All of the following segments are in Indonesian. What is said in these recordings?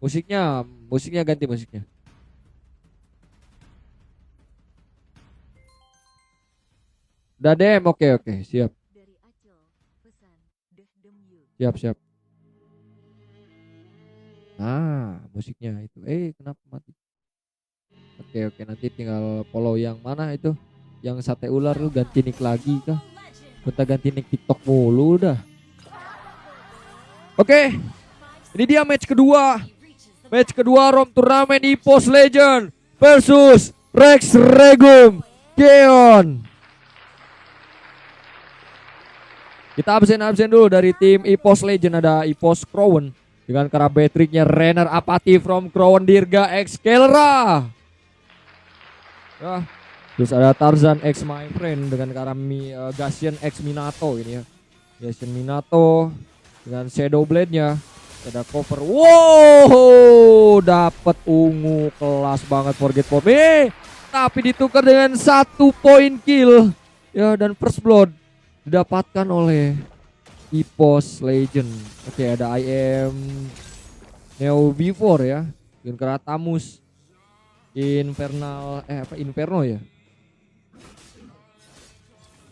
Musiknya ganti musiknya. Udah dem, oke oke, siap. Siap siap. Nah, musiknya itu. Kenapa mati? Oke oke, nanti tinggal follow yang mana itu? Yang sate ular lu ganti nick lagi kah? Bentar ganti nick TikTok mulu udah. Oke, ini dia match kedua. Match kedua Rom Turnamen EPOS Legend versus Rex Regum Keon. Kita absen dulu dari tim EPOS Legend. Ada EPOS Crown dengan karabetriknya Renner Apathy from Crown Dirga X Kelra. Terus ada Tarzan X My Friend dengan karami Gasian X Minato ini ya. Gasian Minato dengan Shadow Blade-nya. Ada cover. Wow, dapat ungu kelas banget Forget for Me. Tapi ditukar dengan 1 point kill. Ya, dan first blood didapatkan oleh EPOS Legend. Oke, ada I am Neo V4 ya. Dengan Keratamus Inferno ya.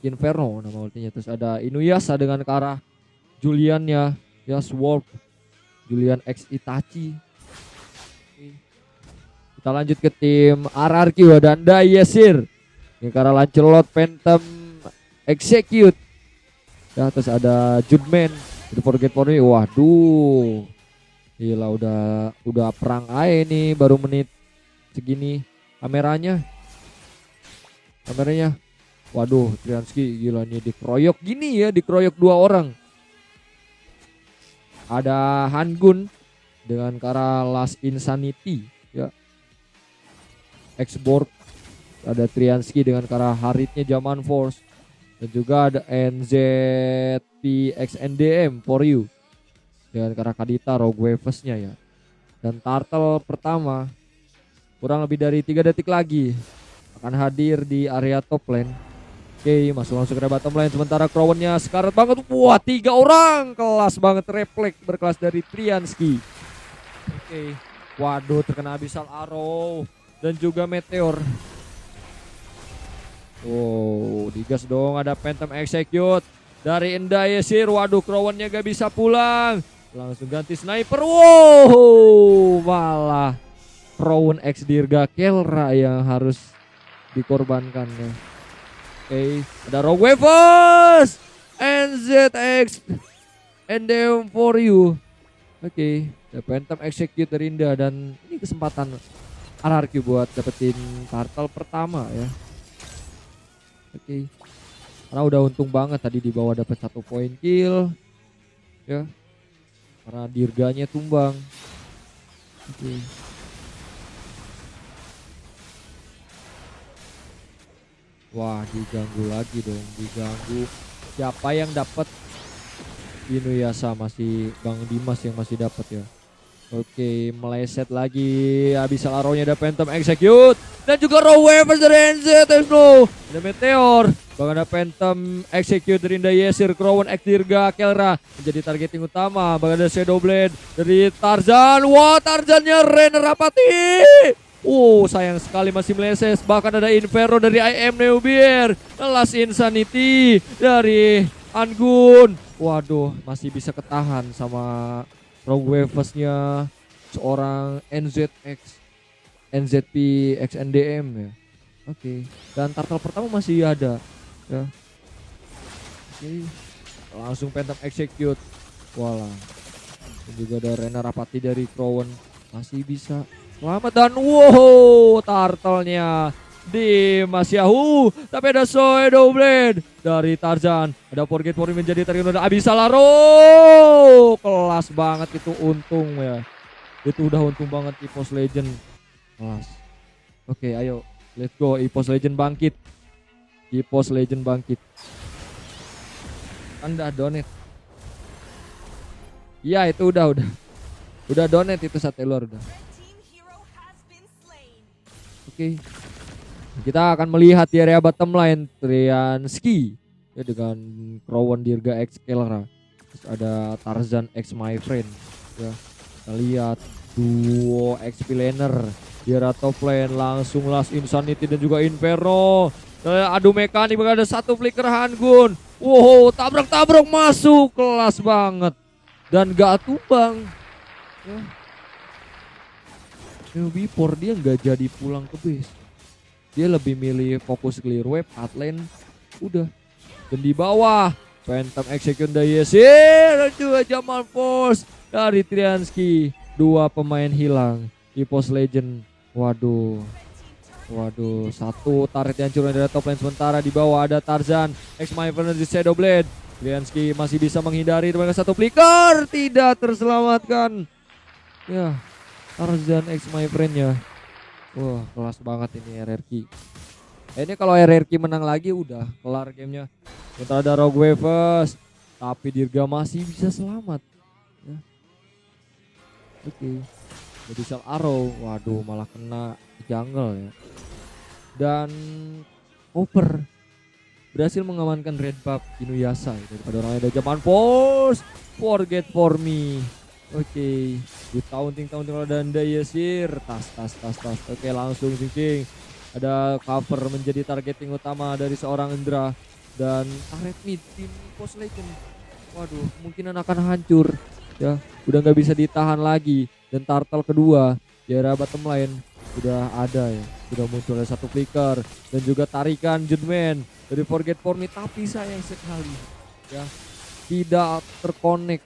Inferno nama ultinya. Terus ada Inuyasha dengan ke arah Julian ya. Ya, Sword Julian X Itachi. Kita lanjut ke tim RRQ dan Yesir. Ini karena Lancelot Phantom Execute. Ya, terus ada Judman, The Forget For Me. Waduh. Gila udah perang aja nih baru menit segini kameranya. Waduh, Triansky gila nih dikeroyok gini ya, dikeroyok 2 orang. Ada Hangun dengan cara Last Insanity ya. Xborg, ada Triansky dengan cara Haritnya Zaman Force, dan juga ada NZPXNDM for you dengan cara Kadita Rogue Waves-nya ya. Dan Turtle pertama kurang lebih dari 3 detik lagi akan hadir di area top lane. Oke, masuk ke bottom lane. Sementara Crown-nya sekarat banget. Wah, 3 orang. Kelas banget refleks berkelas dari Triansky. Oke. Waduh, terkena Abyssal Arrow dan juga Meteor. Wow, digas dong. Ada Phantom Execute dari Yesir. Waduh, Crown-nya gak bisa pulang. Langsung ganti sniper. Wow, malah Crown X Dirga Kelra yang harus dikorbankan ya. Oke, ada Rogue Waves, NZX, NDM for you. Oke, ada Phantom Execute dari Indah, dan ini kesempatan RRQ buat dapetin turtle pertama ya. Oke, karena udah untung banget tadi di bawah dapat 1 point kill, ya. Karena Dirganya tumbang. Oke. Wah, diganggu lagi dong, diganggu. Siapa yang dapat? Inuyasha, masih Bang Dimas yang masih dapat ya. Oke, meleset lagi. Abyssal Arrow-nya ada Phantom Execute dan juga Raw Waves dari NZ. No, ada Meteor. Bahkan ada Phantom Execute dari Yesir. Crown X Dirga Kelra menjadi targeting utama. Bahkan ada Shadow Blade dari Tarzan. Wah, Tarzannya Renner Apathy. Sayang sekali masih meleset. Bahkan ada Inferno dari I am Neobier. Last Insanity dari Angun. Waduh, masih bisa ketahan sama Rogue Waves-nya seorang NZP XNDM ya. Oke. Dan turtle pertama masih ada ya. Oke. Langsung Phantom Execute. Walah. Dan juga ada Renner Apathy dari Crown. Masih bisa selamat, dan wow, turtle-nya di Mas Yahoo. Tapi ada Shadow Blade dari Tarzan. Ada Forget For Me menjadi target dari Abyssal Arrow. Kelas banget itu, untung ya. Itu udah untung banget EPOS Legend. Kelas. Oke, ayo let's go, EPOS Legend bangkit. EPOS Legend bangkit. Anda donate. Iya, itu udah donate itu sate luar udah. Oke. Kita akan melihat di area bottom lane Triansky ya, dengan Crown Dirga X Kelra. Terus ada Tarzan X My Friend ya. Kita lihat duo XP laner. Dia top lane langsung Last Insanity dan juga Inferno. Adu mekanik, ada satu flicker Hangun. Wow, tabrak-tabrak masuk, kelas banget. Dan gak tumbang. Before dia nggak jadi pulang ke base. Dia lebih milih fokus clear wave, hard lane, udah. Dan di bawah Phantom Execute Yesir dan juga Jamal Force dari Triansky. Dua pemain hilang di Post Legend. Waduh, satu turret yang curang dari top lane. Sementara di bawah ada Tarzan, X-Myver di Shadow Blade. Triansky masih bisa menghindari dengan satu flicker, tidak terselamatkan. Ya, Tarzan X-Myver-nya. Wah, kelas banget ini RRQ. Ini kalau RRQ menang lagi udah kelar gamenya. Kita ada Rogue Waves, tapi Dirga masih bisa selamat. Ya. Oke. Jadi Shell Arrow, waduh malah kena jungle ya. Dan Cooper berhasil mengamankan red buff Inuyasha ya, daripada orang ada Jaman Force. Forget for me. Oke, di taunting dan Yesir, tas. Oke, langsung cincing. Ada cover menjadi targeting utama dari seorang Indra dan turret mid tim Post Legend. Waduh, kemungkinan akan hancur ya. Udah nggak bisa ditahan lagi. Dan turtle kedua di area bottom lane sudah ada ya. Sudah muncul ada satu flicker dan juga tarikan Judman dari Forget for me, tapi sayang sekali ya tidak terkonek.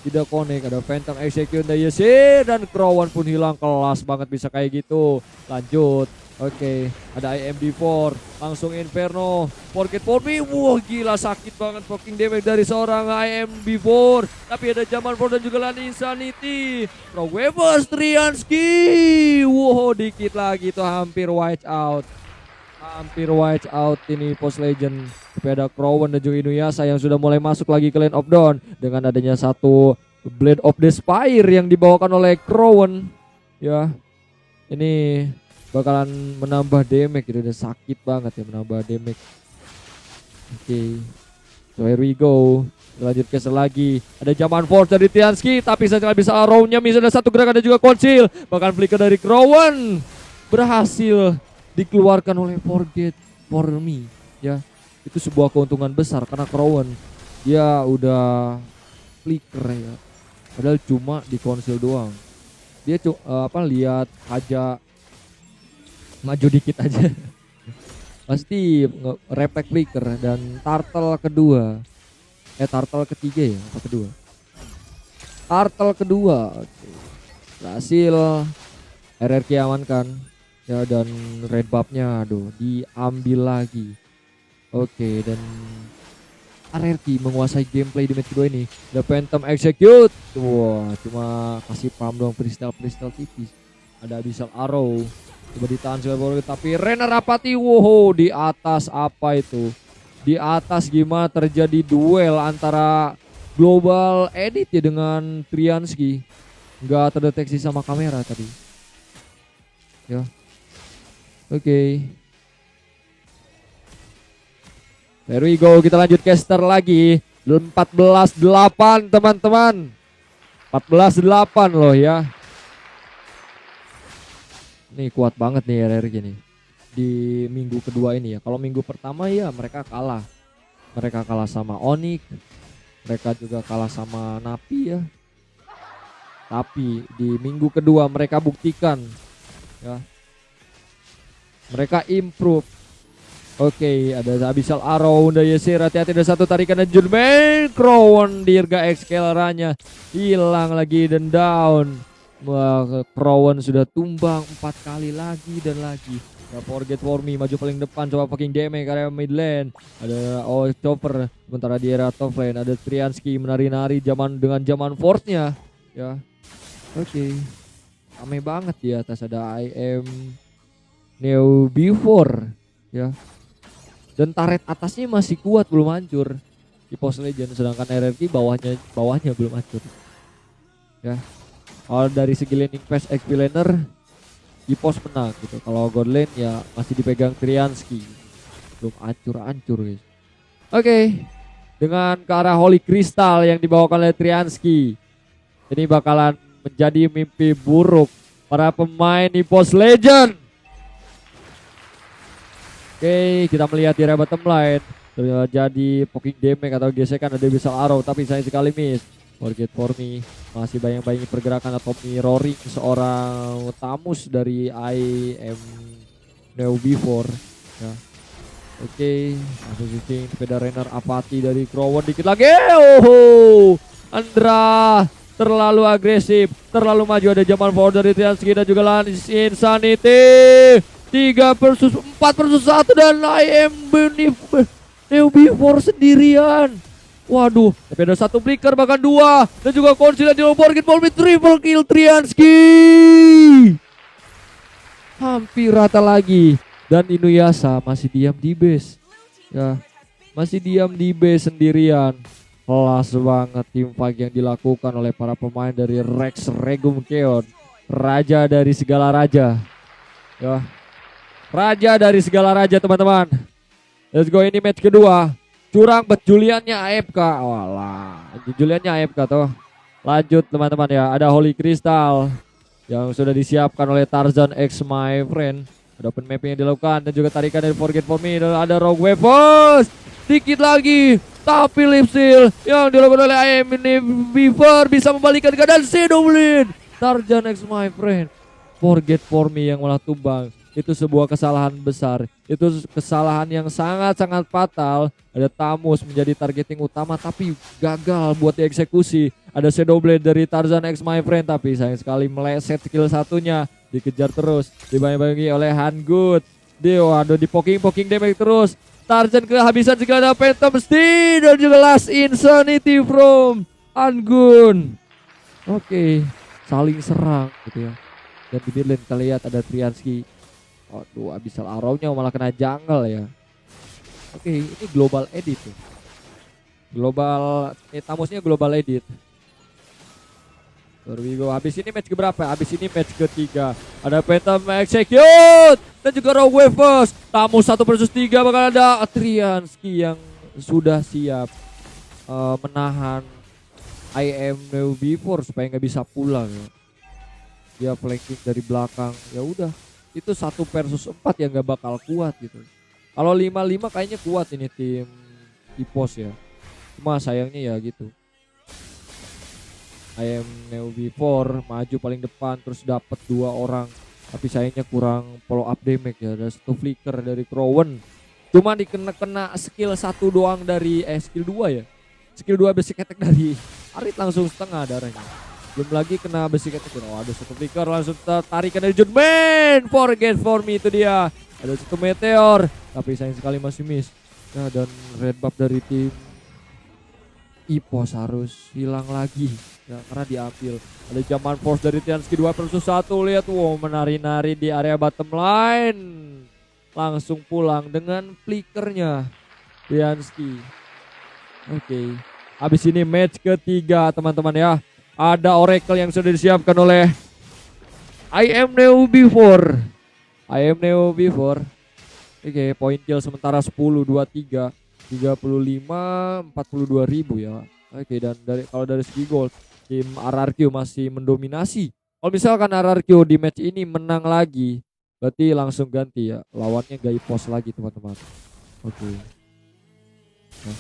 Tidak connect, ada Phantom Execute Yesir dan Crowan pun hilang, kelas banget bisa kayak gitu. Lanjut, oke, ada IMD4, langsung Inferno, Forget for me, wah gila sakit banget fucking damage dari seorang IMD4. Tapi ada Jaman Force dan juga Lani Insanity. Pro Weavers Triansky, wow dikit lagi tuh hampir white out. Ini Post Legend. Tapi ada Crowan dan juga Inuyasha yang sudah mulai masuk lagi ke Lane of Dawn dengan adanya satu Blade of the Spire yang dibawakan oleh Crowan. Ya, ini bakalan menambah damage gitu, udah sakit banget ya menambah damage. Oke, so here we go. Lanjut ke lagi. Ada Jaman Force dari Triansky, tapi saya bisa arrow-nya, misalnya satu gerak, ada juga Conceal. Bahkan flicker dari Crowan berhasil dikeluarkan oleh Forget for me ya. Itu sebuah keuntungan besar karena Crowan dia udah flicker ya, padahal cuma di konsil doang. Dia lihat aja maju dikit aja pasti refleks flicker. Dan turtle ketiga ya, apa kedua? Turtle kedua berhasil RRQ amankan ya, dan red buff-nya aduh diambil lagi. Oke, dan RRQ menguasai gameplay di match kedua ini. The Phantom Execute, wah cuma kasih pam doang, freestyle tipis. Ada Abyssal Arrow, coba ditahan sekali, tapi Renner Rapati, wow di atas apa itu? Di atas gimana terjadi duel antara Global Edit ya dengan Triansky. Nggak terdeteksi sama kamera tadi. Ya. Oke. There we go, kita lanjut caster lagi. 14-8 teman-teman. 14-8 loh ya. Nih kuat banget nih RRQ nih di minggu kedua ini ya. Kalau minggu pertama ya mereka kalah. Mereka kalah sama Onyx. Mereka juga kalah sama Napi ya. Tapi di minggu kedua mereka buktikan ya. Mereka improve. Oke, ada Abyssal Arrow, udah Yesir, hati-hati ada satu tarikan dan Judman. Crowan Dirga Excalibur-nya hilang lagi dan down. Wah, Crowan sudah tumbang 4 kali lagi dan lagi. Gak Forget for me maju paling depan, coba fucking damage area mid lane. Ada Chopper, sementara di area top lane ada Triansky menari-nari dengan Jaman Force-nya. Ya. Oke. Rame banget di atas, ada IM Neo Before ya. Dan turret atasnya masih kuat, belum hancur di Post Legend, sedangkan RRQ bawahnya belum hancur. Ya. Kalau dari segi laning phase XP laner di pos menang gitu. Kalau god lane ya masih dipegang Triansky. Belum hancur guys. Oke. Dengan ke arah Holy Crystal yang dibawakan oleh Triansky. Ini bakalan menjadi mimpi buruk para pemain EPOS Legend. Oke, kita melihat di area bottom line terjadi poking damage atau gesekan ada Abyssal Arrow, tapi sayang sekali miss. Forget for me masih bayang-bayangi pergerakan atau mirroring seorang Tamus dari IM Neo Before ya. Oke, langsung switching sepeda runner apati dari Crowan dikit lagi. Oh, Andra terlalu agresif, terlalu maju. Ada Jamal Ford dari Triansky dan juga Lance Insanity. 3 versus 4 versus 1 dan IM Neo Before sendirian. Waduh, tapi ada satu flicker bahkan 2 dan juga Conceal di Forget for me triple kill Triansky. Hampir rata lagi. Dan Inuyasha masih diam di base. Ya, masih diam di base sendirian. Kelas banget tim fight yang dilakukan oleh para pemain dari Rex Regum Keon. Raja dari segala raja. Ya. Raja dari segala raja teman-teman. Let's go, ini match kedua. Curang bet Juliannya AFK. Walah, Juliannya AFK tuh. Lanjut teman-teman ya. Ada Holy Crystal yang sudah disiapkan oleh Tarzan X My Friend. Ada open mapping yang dilakukan dan juga tarikan dari Forget for me. Dan ada Rogue Weapons. Dikit lagi. Tapi lip seal yang dilakukan oleh IM Beaver bisa membalikan keadaan Shadowblade. Tarzan X My Friend. Forget for me yang malah tumbang. Itu sebuah kesalahan besar. Itu kesalahan yang sangat-sangat fatal. Ada Tamus menjadi targeting utama tapi gagal buat dieksekusi. Ada Shadowblade dari Tarzan X My Friend tapi sayang sekali meleset skill satunya. Dikejar terus, dibayang-bayangi oleh Hangood. Waduh, di poking damage terus. Tarzan kehabisan skill, ada Phantom Steed dan juga Last Insanity from Hangood. Oke, saling serang gitu ya. Dan di mid lane kita lihat ada Triansky. Waduh, Abyssal Arrow-nya malah kena jungle ya. Oke, ini global edit tuh. Tamusnya global edit. There we go. Habis ini match keberapa? Habis ini match ketiga. Ada Phantom Execute dan juga Rogue Waves. Tamus 1 versus 3 bakal ada Triansky yang sudah siap menahan IM Neo Before supaya nggak bisa pulang ya. Dia flanking dari belakang. Ya udah, itu 1 versus 4 yang nggak bakal kuat gitu. Kalau 5-5 kayaknya kuat ini tim EPOS ya. Cuma sayangnya ya gitu. IM Neo Before maju paling depan terus dapat 2 orang. Tapi sayangnya kurang follow up damage ya. Ada 1 flicker dari Crowan. Cuma dikena skill 1 doang dari skill 2 ya. Skill 2 basic attack dari Arit langsung setengah darahnya. Belum lagi kena basic attack. Oh, ada 1 flicker langsung tarikan dari Judman. Forget for me itu dia. Ada 1 meteor tapi sayang sekali masih miss. Nah, dan red buff dari tim EPOS harus hilang lagi ya, karena diambil. Ada Jaman Force dari Triansky 2 versus 1. Lihat, wow, menari-nari di area bottom line. Langsung pulang dengan flickernya Triansky. Oke, habis ini match ketiga teman-teman ya. Ada Oracle yang sudah disiapkan oleh IM Neo Before. IM Neo Before. Oke, point kill sementara 10-23. 35-42 ribu ya. Oke, dan kalau dari segi gold tim RRQ masih mendominasi. Kalau misalkan RRQ di match ini menang lagi, berarti langsung ganti ya, lawannya gak EPOS lagi teman-teman. Oke. Nah,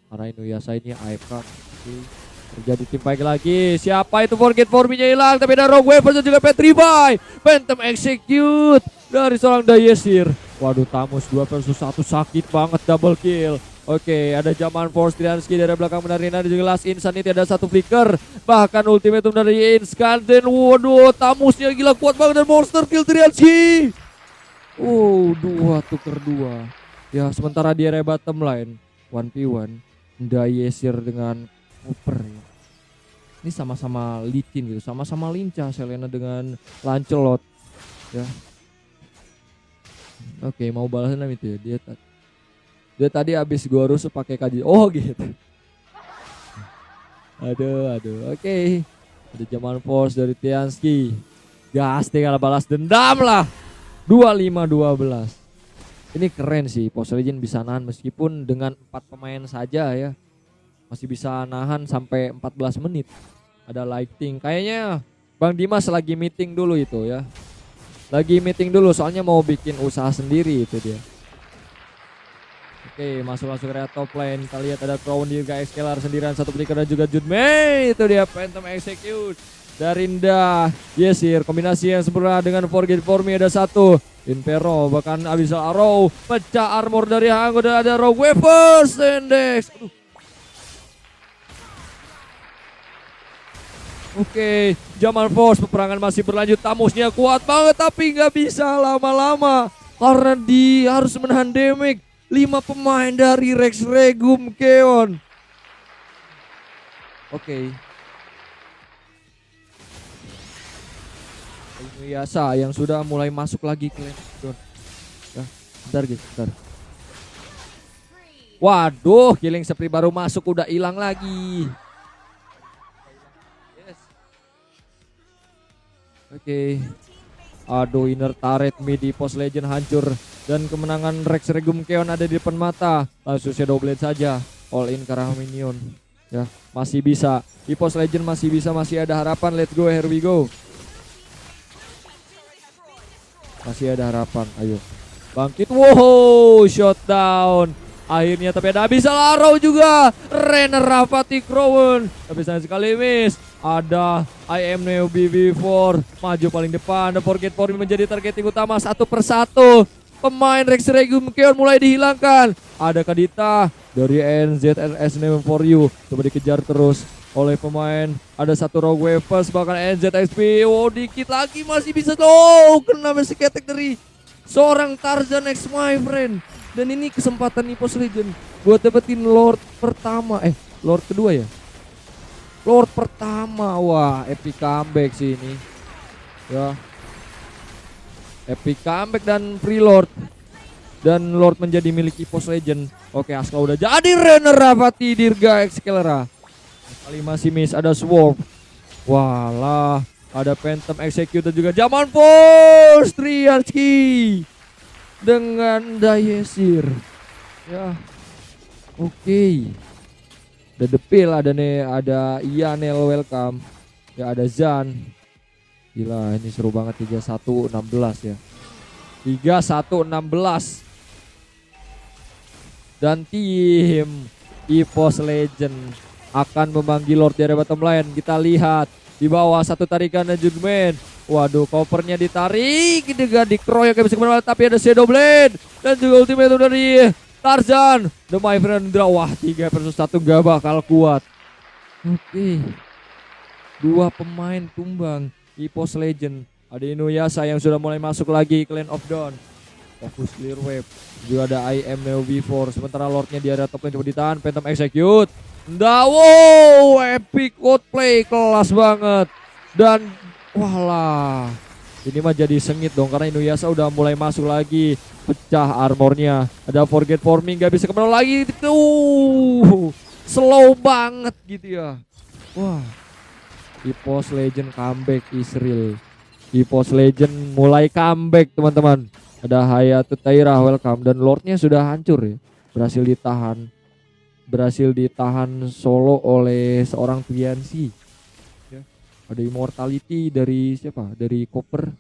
karena Inuyasha ini AFK. Oke. Terjadi tim fight lagi. Siapa itu? Forget for me-nya hilang, tapi ada Rogue Waves juga Petrify. Phantom Execute dari seorang Dayesir. Waduh, Tamus 2 versus 1 sakit banget, double kill. Oke, ada Jaman Force Triansky dari belakang menarina, ada juga Last Insanity, ada 1 flicker. Bahkan ultimatum dari Inscanten. Waduh, Tamusnya gila kuat banget dan monster kill Triansky. 2 tuker 2. Ya, sementara di area bottom line 1v1 Dayesir dengan Cooper ya. Ini sama-sama licin gitu, sama-sama lincah. Selena dengan Lancelot ya. Oke, mau balasan itu ya. Dia tadi habis gua rusuh pakai kaji. Oh gitu. Aduh. Oke. Ada Jaman Force dari Triansky. Gas tinggal balas dendam lah. 25-12. Ini keren sih. Post Legend bisa nahan meskipun dengan 4 pemain saja ya. Masih bisa nahan sampai 14 menit. Ada lighting. Kayaknya Bang Dimas lagi meeting dulu itu ya. Lagi meeting dulu soalnya mau bikin usaha sendiri itu dia. Oke, masuk area top lane. Kita lihat ada Crown juga Excalar sendirian, satu Flicker dan juga Jude May. Itu dia Phantom Execute. Darinda, Yesir, kombinasi yang sempurna dengan Forget For Me ada satu. Impero, bahkan Abyssal Arrow, pecah armor dari Hango dan ada Rogue Weavers, Index. Oke, Jamal Force, peperangan masih berlanjut, Tamusnya kuat banget tapi nggak bisa lama-lama karena dia harus menahan damage 5 pemain dari Rex Regum Keon. Oke. Inuyasha yang sudah mulai masuk lagi ke lane. Ya, bentar guys, bentar. Waduh, Killing Spree baru masuk udah hilang lagi. Yes. Oke. Aduh, inner turret mid di Post Legend hancur dan kemenangan Rex Regum Keon ada di depan mata. Langsung Shadow Blade saja, all in ke arah minion. Ya, masih bisa. Di Post Legend masih bisa, masih ada harapan. Let's go, here we go. Masih ada harapan, ayo bangkit. Wow, shutdown akhirnya, tapi ada Abyssal Arrow juga. Renner Rafati Crown, tapi sayang sekali miss. Ada I am Neo BB4 maju paling depan. The Forget For Me menjadi targeting utama satu persatu. Pemain Rex Regum Keon mulai dihilangkan. Ada Kadita dari NZNS Name For You, coba dikejar terus oleh pemain. Ada satu Rogue Weavers, bahkan NZXP. Oh, dikit lagi masih bisa. Oh, kena basic attack dari seorang Tarzan X, my friend. Dan ini kesempatan nih Post Legend buat dapetin Lord pertama. Lord kedua ya? Lord pertama. Wah, epic comeback sih ini. Ya. Epic comeback dan free Lord. Dan Lord menjadi milik Post Legend. Oke, Aska udah jadi. Renner Rafati Dirga Excalara. Kali masih miss, ada Swarm. Walah, ada Phantom Execute juga Jaman Force Triansky dengan Dayesir. Ya. Oke. Ada Depil, ada Ianel welcome. Ya, ada Zan. Gila, ini seru banget 31-16 ya. 31-16. Dan tim EVOS Legend akan memanggil Lord dari bottom lane. Kita lihat di bawah satu tarikan dan Judgment. Waduh, covernya ditarik, juga dikeroyok bisa kemana, tapi ada Shadow Blade dan juga ultimate dari Tarzan. The My Friend Wah, 3 versus 1 gak bakal kuat. Oke. 2 pemain tumbang EVOS Legend. Ada Inuyasha yang sudah mulai masuk lagi ke Lane of Dawn. Fokus clear wave. Juga ada I am Neo V4. Sementara Lordnya di area top lane coba ditahan. Phantom Execute. Wow, epic cosplay, kelas banget. Dan walah, ini mah jadi sengit dong karena Inuyasha udah mulai masuk lagi. Pecah armornya. Ada Forget For Me, gak bisa kemana lagi. Slow banget gitu ya. Wah, EVOS Legend comeback is real. EVOS Legend mulai comeback teman-teman. Ada Hayato Taira welcome dan Lordnya sudah hancur ya. Berhasil ditahan solo oleh seorang Triansi. Ya. Ada Immortality dari siapa? Dari Copper.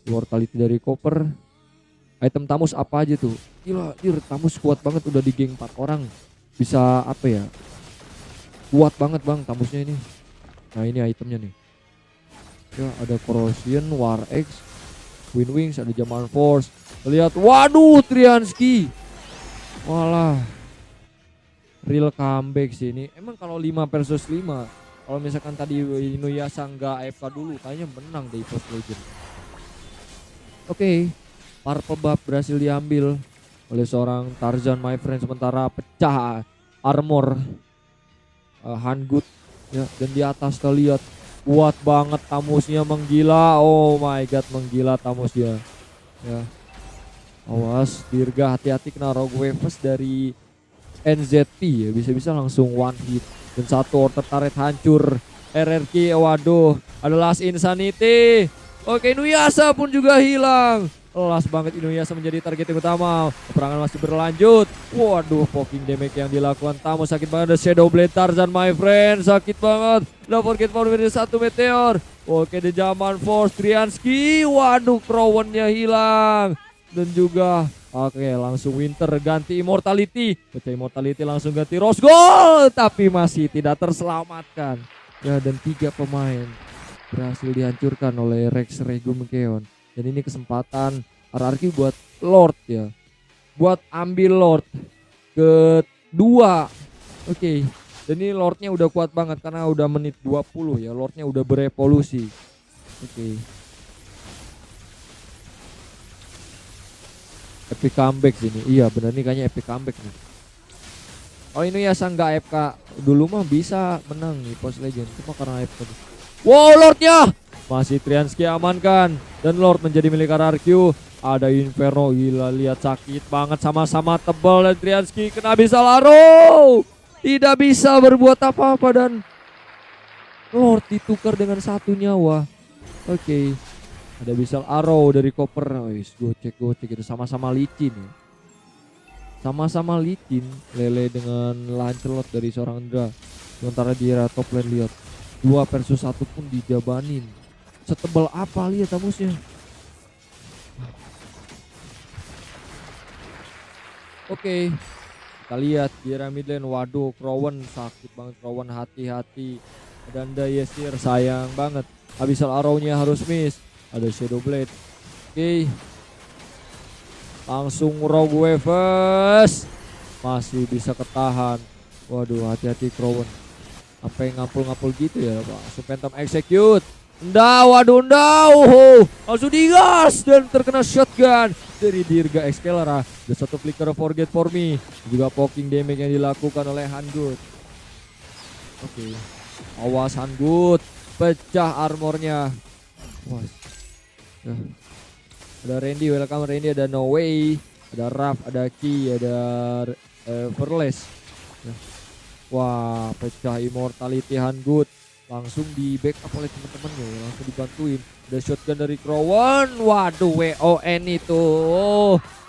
Immortality dari Copper. Item Tamus apa aja tuh? Gila, Tamus kuat banget, udah di geng 4 orang. Bisa apa ya? Kuat banget bang Tamusnya ini. Nah, ini itemnya nih. Ya, ada Corrosion, War X, Wind Wings, ada Jaman Force. Lihat, waduh, Triansky. Walah. Real comeback sih ini. Emang kalau 5 versus 5, kalau misalkan tadi Inuyasha nggak AFK dulu, kayaknya menang deh EVOS Legend. Oke, Purple Buff berhasil diambil oleh seorang Tarzan my friend. Sementara pecah armor Hangut ya, dan di atas kita lihat kuat banget Tamusnya, menggila. Oh my god, menggila Tamusnya ya. Awas Dirga, hati-hati kena Rogue Waves dari NZP ya, bisa-bisa langsung one hit. Dan satu order turret hancur. RRQ, waduh, ada Last Insanity. Oke, Inuyasha pun juga hilang. Last banget Inuyasha menjadi target yang utama. Peperangan masih berlanjut. Waduh, poking damage yang dilakukan Tamus sakit banget. Ada Shadow Blade Tarzan my friend, sakit banget. Don't forget for me, satu meteor. Oke, di zaman Force Trianski. Waduh, Crowennya hilang. Dan juga oke, langsung Winter ganti Immortality. Pecah Immortality langsung ganti Rose Gold. Tapi masih tidak terselamatkan. Ya, dan 3 pemain berhasil dihancurkan oleh Rex Regum Keon. Dan ini kesempatan RRQ buat Lord ya. Buat ambil Lord kedua. Oke. Dan ini Lordnya udah kuat banget karena udah menit 20 ya. Lordnya udah berevolusi. Oke. Epic comeback sini. Iya bener nih, kayaknya epic comeback nih. Oh, ini ya nggak AFK dulu mah bisa menang nih Post Legend. Cuma karena AFK. Wow, Lordnya masih Trianski amankan. Dan Lord menjadi milik RRQ. Ada Inferno, gila, lihat sakit banget, sama-sama tebal. Dan Trianski kena Abyssal Arrow. Tidak bisa berbuat apa-apa dan Lord ditukar dengan 1 nyawa. Oke. Ada Abyssal Arrow dari Copper. Wis, gocek itu sama-sama licin ya. Sama-sama licin Lele dengan Lancelot dari seorang Indra. Sementara di era top lane lihat 2 versus 1 pun dijabanin. Setebal apa lihat tamusnya. Oke. Kita lihat di era mid lane. Waduh, Crowen sakit banget. Crowen hati-hati. Dan Yesir sayang banget. Abyssal Arrow-nya harus miss. Ada Shadow Blade. Oke. Langsung Rogue Waves. Masih bisa ketahan. Waduh, hati-hati Crowen. Sampai ngapul-ngapul gitu ya Pak. Langsung Phantom Execute. Waduh, langsung digas dan terkena shotgun dari Dirga Excalibur. Ada 1 flicker Forget For Me. Juga poking damage yang dilakukan oleh Hangut. Oke. Awas Hangut. Pecah armornya. Wah. Ya. Ada Randy, welcome Randy, ada No Way, ada Raf, ada Ki, ada Verles. Ya. Wah, pecah Immortality Hangut. Langsung di backup oleh teman-temannya, langsung dibantuin. Ada shotgun dari Crowen. Waduh, WON itu.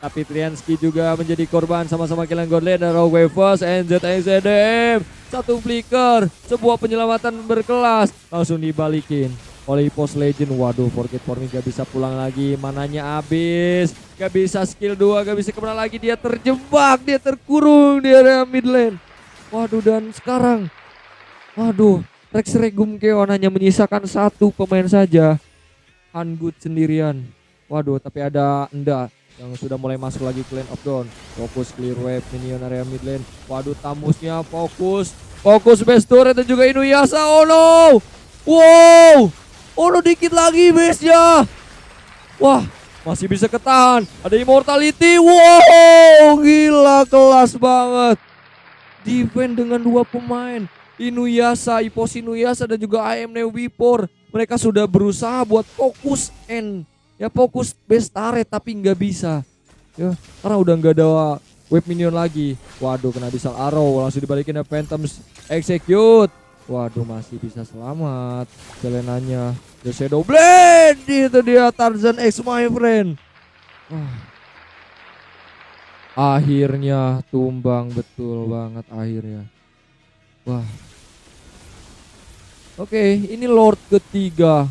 Tapi Trianski juga menjadi korban, sama-sama killing Godland. Ada Rogue Waves, NZXDM. 1 flicker, sebuah penyelamatan berkelas. Langsung dibalikin oleh Post Legend. Waduh, Forget For Me gak bisa pulang lagi, mananya habis, gak bisa skill 2, gak bisa kemana lagi, dia terjebak, dia terkurung di area mid lane. Waduh, dan sekarang waduh, Rex Regum Keon hanya menyisakan 1 pemain saja, Hangut sendirian. Waduh, tapi ada Enda yang sudah mulai masuk lagi ke lane of Dawn. Fokus clear wave minion area mid lane. Waduh, Tamusnya fokus best turret dan juga Inuyasha. Oh no, wow, oh no, dikit lagi base-nya. Wah, masih bisa ketahan. Ada Immortality. Wow, gila, kelas banget. Defend dengan 2 pemain. Inuyasha, Ipos Inuyasha dan juga AM Neo Vipor. Mereka sudah berusaha buat fokus fokus base turret tapi nggak bisa. Ya, karena udah nggak ada wave minion lagi. Waduh, kena Abyssal Arrow, langsung dibalikin ke Phantom Execute. Waduh, masih bisa selamat Selenanya. The Shadow Blade, itu dia Tarzan X my friend. Akhirnya tumbang, betul banget akhirnya. Wah. Oke, ini Lord ketiga.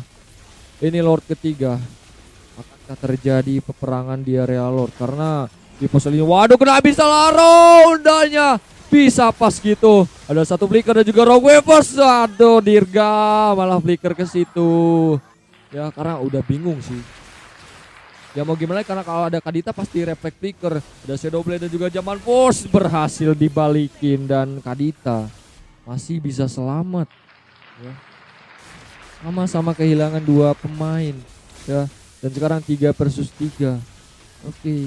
Akankah terjadi peperangan di area Lord? Karena di pos ini, waduh, kena Abyssal Arrow, undanya bisa pas gitu. Ada 1 flicker dan juga Rogue Waves. Aduh, Dirga malah flicker ke situ. Ya, karena udah bingung sih. Ya mau gimana, karena kalau ada Kadita pasti reflect flicker. Ada Shadow Blade dan juga Zaman Force berhasil dibalikin dan Kadita masih bisa selamat. Ya. Sama-sama kehilangan 2 pemain. Ya, dan sekarang 3 versus 3. Oke.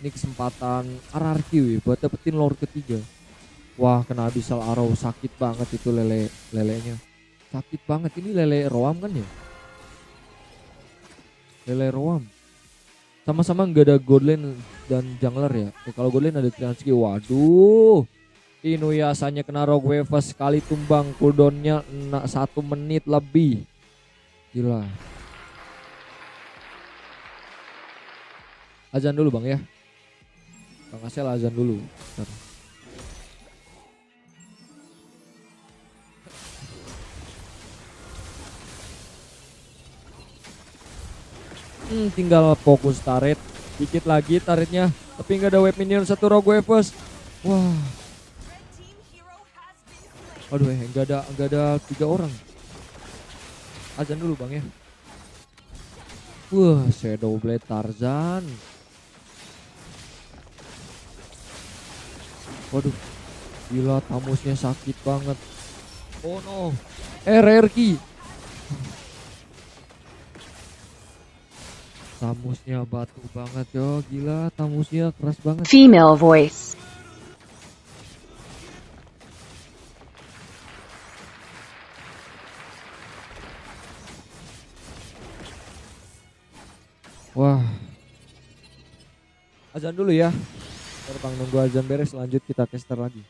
Ini kesempatan RRQ ya buat dapetin Lord ketiga. Wah, kena Abyssal Arrow, sakit banget itu lelenya. Sakit banget, ini lele Roam kan ya? Lele Roam. Sama-sama nggak ada Godland dan jungler ya. Kalau Godland ada Trianski. Waduh. Inuyasanya kena Rogue Waves, sekali tumbang, cooldownnya 1 menit lebih. Gila. Azan dulu bang ya. Bang Asel azan dulu. Bentar. Tinggal fokus turret. Dikit lagi turretnya. Tapi nggak ada wave minion, satu rogue waves. Wah. Aduh, nggak ada 3 orang. Azan dulu bang ya. Wah, Shadow Blade Tarzan. Waduh, gila tamusnya sakit banget. Oh no, RRQ. Tamusnya batu banget yo, gila tamusnya keras banget. Female voice. Wah. Azan dulu ya. Terbang nunggu azan beres, lanjut kita caster lagi.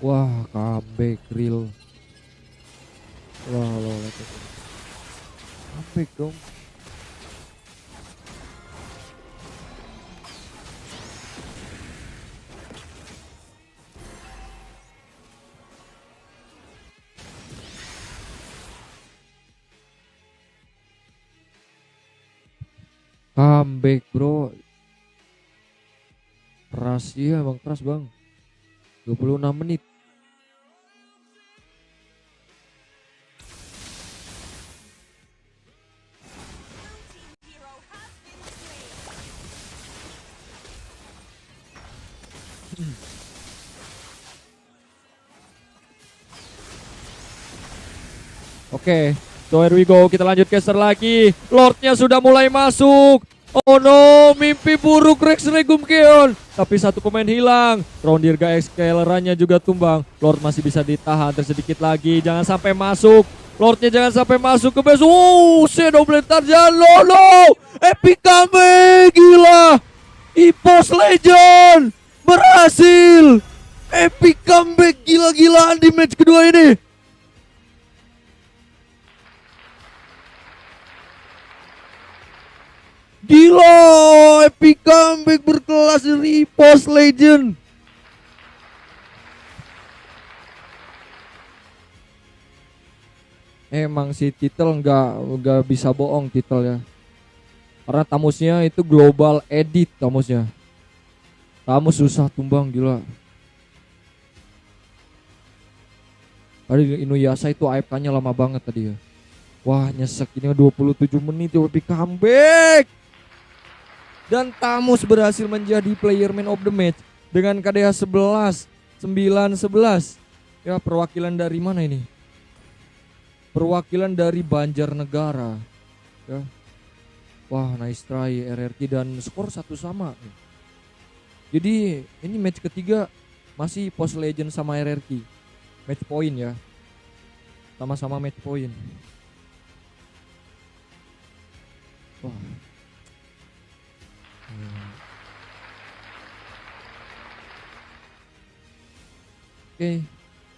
Wah, comeback real. Wah, lo comeback dong. Comeback bro. Keras ya bang, keras bang. 26 menit. Oke, so here we go. Kita lanjut caster lagi. Lordnya sudah mulai masuk. Oh no, mimpi buruk Rex Regumkeon. Tapi satu pemain hilang. Rondirga Excalerannya juga tumbang. Lord masih bisa ditahan, tersedikit lagi. Jangan sampai masuk. Lordnya jangan sampai masuk ke base. Shadow Blade Tarzan. No. Epic comeback. Gila. EPOS Legend. Berhasil. Epic comeback gila-gilaan di match kedua ini. Gila, epic comeback berkelas dari EPOS Legend. Emang si titel nggak bisa bohong titel ya. Karena tamusnya itu global edit tamusnya. Tamus susah tumbang gila. Tadi Inuyasha itu AFK-nya lama banget tadi ya. Wah nyesek, ini 27 menit ya epic comeback. Dan Tamus berhasil menjadi player man of the match dengan KDH 11 9-11. Ya, perwakilan dari mana ini? Perwakilan dari Banjarnegara. Ya. Wah, nice try RRQ dan skor 1 sama. Jadi ini match ketiga masih EPOS Legend sama RRQ. Match point ya. Sama-sama match point. Wah. Oke.